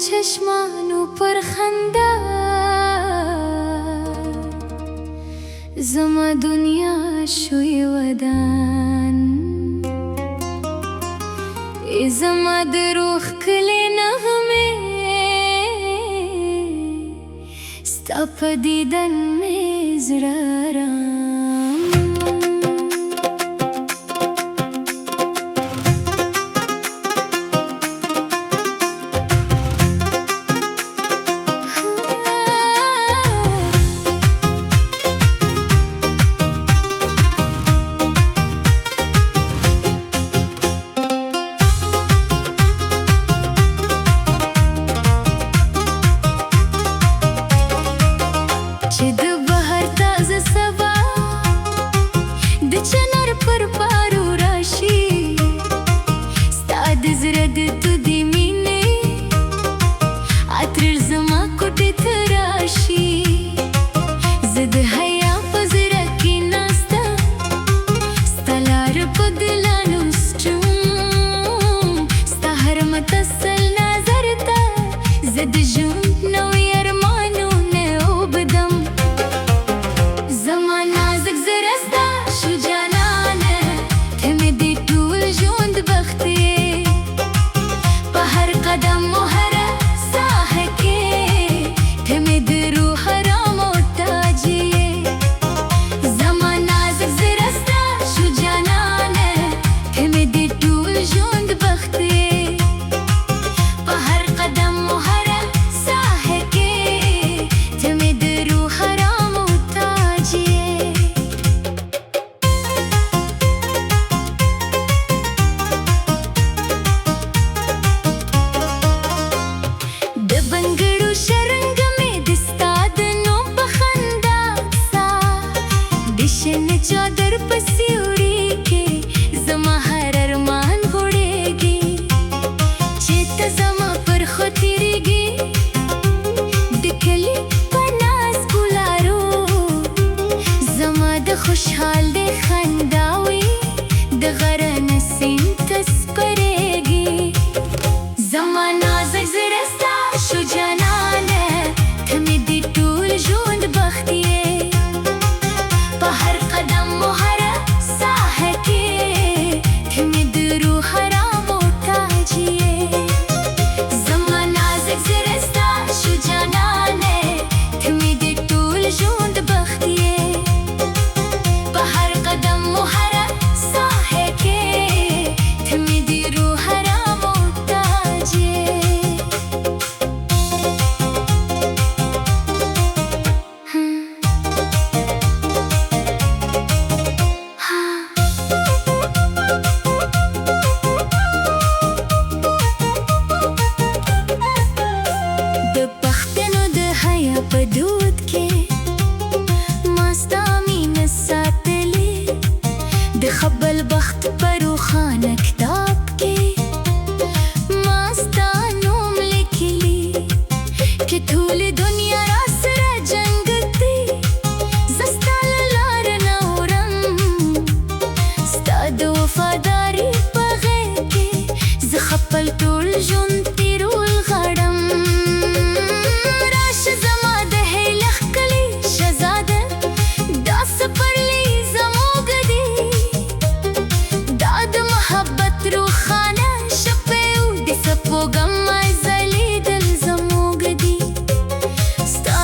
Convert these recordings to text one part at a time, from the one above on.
چشمانو پر خندا زما دنیا شوی ودان زما د روح کلی نغمه ستا په دیدن مې زړه ارام چې د بهر تازه سبا د چنار پر پارو راشي ستا د زړه د تودې مینې عطر زما کوټې ته راشي زه د حیا په زړه کې ناسته ستا لاره په ګلانو سټوم ستا هر متصل نظر ته زه د ژوند نوی ارمانونه اوبدم زما نازک زړه ستا شو جانانه ته مې د ټول ژوند بخت یې په هر قدم و هره ساحه کې ته مې د روح ارام او تاج یې زما نازک زړه ستا شو جانانه ته مې د ټول ژوند بخت یې په هر قدم و هره ساحه کې ته مې د روح ارام او تاج یې د بنګړو شرنګ مې د ستا د نوم په خندا سا د شنه چادر په سیوري کې زما هر ارمان غوړېږي چې ته زما پر خوا تېرېږي د کلي په ناز ګلارو زما د خوشحال د خنداوي د غره نسیم ته سپرېږي زما نازک زړه ستا شو جانانه ته مې د ټول ژوند بخت یې په هر قدم و هره ساحه کې ته مې د روح ارام او تاج یې زما نازک زړه ستا شو جانانه ته مې د ټول ژوند بخت یې په هر قدم و هره ساحه کې ته مې د روح ارام او تاج یې د پښتنو د حیا په دود کې ما ستا مینه ساتلې د خپل بخت په روښانه کتاب کې ما ستا نوم لیکلی چې ټولې دنیا را سره جنګ دی زه ستا له لارې نه مرم ستا د وفاداري په غېږ کې زه خپل ټول ژوند تېرول غواړم راشه زما د هیله ښکلې شهزاده دا سپرلی زموږ دی دا د محبت روښانه شپې د څپو غم ځلېدل زموږ دي ستا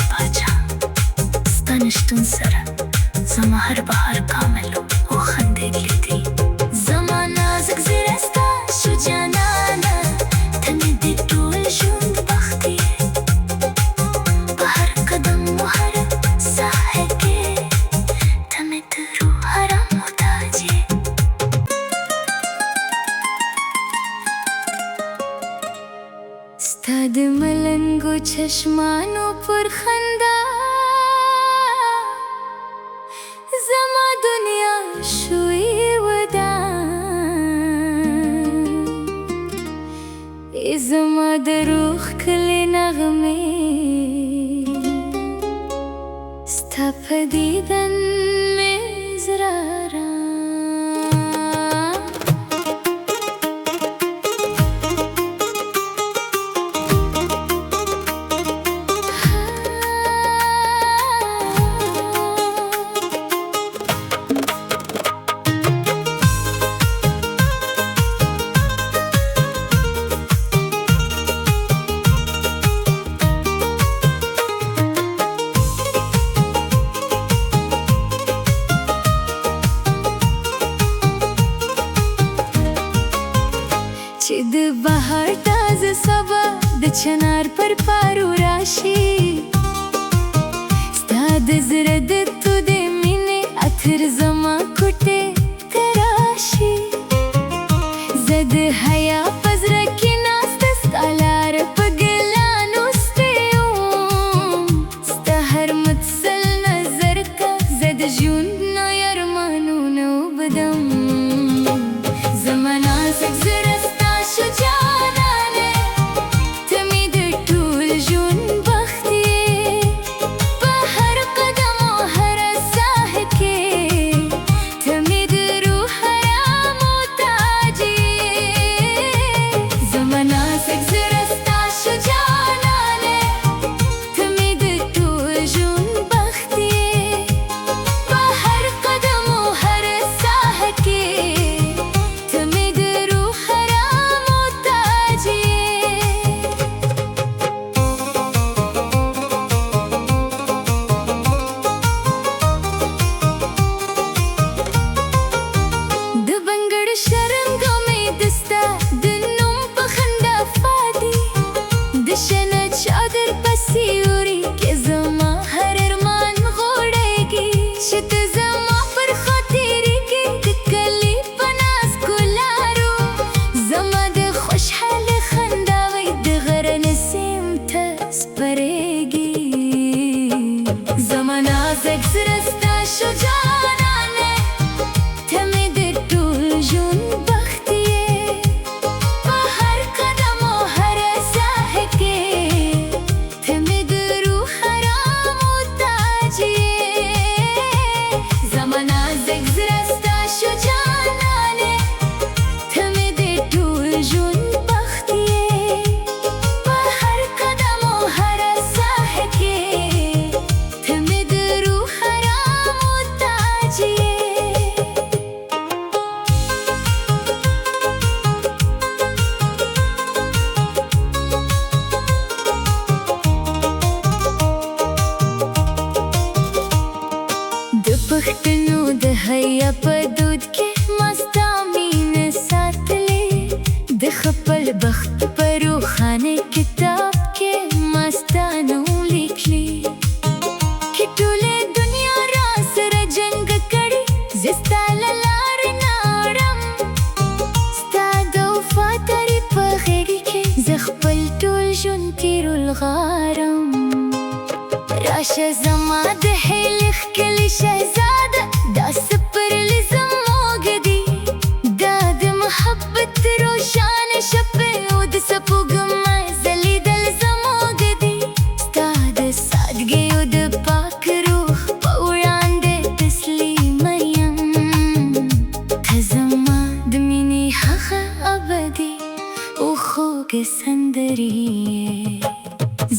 باچا ستا نشتون سره زما هر بهار کامل او خندېدلې دي زما نازک زړه ستا شو جانانه ته مې د ټول ژوند بخت یې په هر قدم و هر ساحه کې ته مې د روح آرام محتاج یې ستا د ملنګو چشمانو پر خندا زما دنیا شوی ودان زما د روح کلی نغمې ستا په دیدن مې زړه ارام چې د بهار تازه سبا د چنار پر پارو راشي ستا د زړه د تودې مینې عطر زما کوټې ته راشي زه د حیا په زړه کې ناسته ستا لاره په ګلانو ستیم ستا هر متصل نظر ته زه د ژوند نوی ارمانونه اوبدم زما نازک زړه شو جانانه ته مې د ټول ژوند بخت یې په هر قدم او هر ساحه کې ته مې د روح آرام محتاج یې زما نازک زړه ستا شو جانانه ته مې د ټول ژوند بخت یې په هر قدم او هر ساحه کې ته مې د روح پښتنو د حیا په دود کې مستا مینه ساتلې د خپل بخت په روښانه کتاب کې مستا نوم لیکلی چې ټولې دنیا را سره جنګ کړي زه ستا له لارې نه اړم ستا د وفادارۍ په غېږ کې زه خپل ټول ژوند تېرول غواړم راشه زما د هیلې ښکلې شهزاده دا سپرلي زموږ دي دا د محبت روښانه شپې او د سپوږمۍ ځلېدل زموږ دي ستا د سادګۍ او د پاک روح په وړاندې تسلیمه یم ته زما د مینې هغه ابدي او خوږې سندرې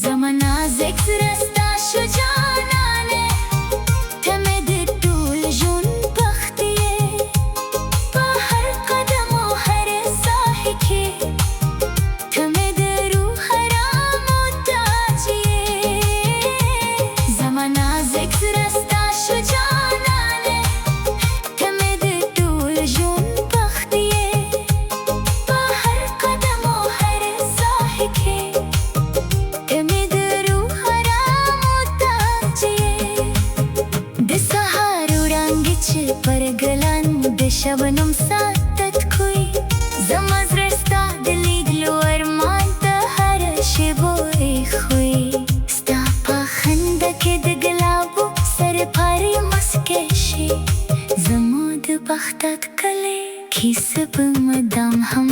زما نازک زړه ستا شو جانانه ته مې د په مدام هم